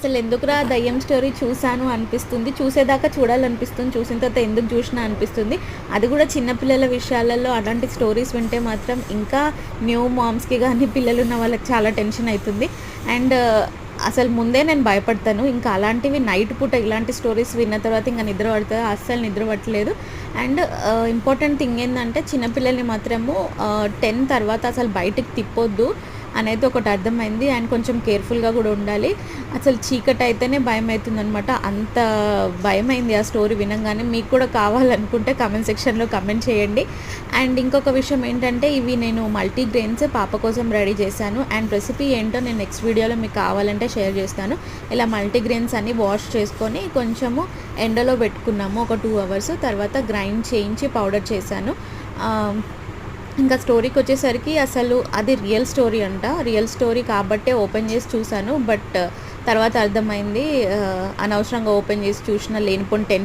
అసలు ఎందుకురా దయ్యం స్టోరీ చూసాను అనిపిస్తుంది. చూసేదాకా చూడాలనిపిస్తుంది. చూసిన తర్వాత ఎందుకు చూసినా అనిపిస్తుంది. అది కూడా చిన్నపిల్లల విషయాలలో అలాంటి స్టోరీస్ వింటే మాత్రం ఇంకా న్యూ మామ్స్‌కి గానీ, పిల్లలున్న వాళ్ళకి చాలా టెన్షన్ అయితుంది. అండ్ అసలు ముందే నేను భయపడతాను. ఇంకా అలాంటివి నైట్ పూట ఇలాంటి స్టోరీస్ విన్న తర్వాత ఇంక నిద్ర పడతదా? అస్సలు నిద్ర పట్టలేదు. అండ్ ఇంపార్టెంట్ థింగ్ ఏందంటే చిన్నపిల్లల్ని మాత్రము 10 తర్వాత అసలు బయటికి తిప్పొద్దు అనేది ఒకటి అర్థమైంది. అండ్ కొంచెం కేర్‌ఫుల్‌గా కూడా ఉండాలి. అసలు చీకటైతేనే భయమైతుందనమాట. అంత భయమైంది ఆ స్టోరీ వినంగానే. మీకు కూడా కావాలనుకుంటే కామెంట్ సెక్షన్‌లో కామెంట్ చేయండి. అండ్ ఇంకొక విషయం ఏంటంటే ఇవి నేను మల్టీగ్రెయిన్స్ పాప కోసం రెడీ చేశాను. అండ్ రెసిపీ ఏంటో నేను నెక్స్ట్ వీడియోలో మీకు కావాలంటే షేర్ చేస్తాను. ఇలా మల్టీగ్రెయిన్స్ అన్నీ వాష్ చేసుకొని కొంచెము ఎండలో పెట్టుకున్నాము ఒక 2 అవర్స్. తర్వాత గ్రైండ్ చేయించి పౌడర్ చేశాను. ఇంకా స్టోరీకి వచ్చేసరికి అసలు అది రియల్ స్టోరీ అంట. రియల్ స్టోరీ కాబట్టే ఓపెన్ చేసి చూశాను. బట్ తర్వాత అర్థమైంది అనవసరంగా ఓపెన్ చేసి చూసిన లేనిపోని టెన్షన్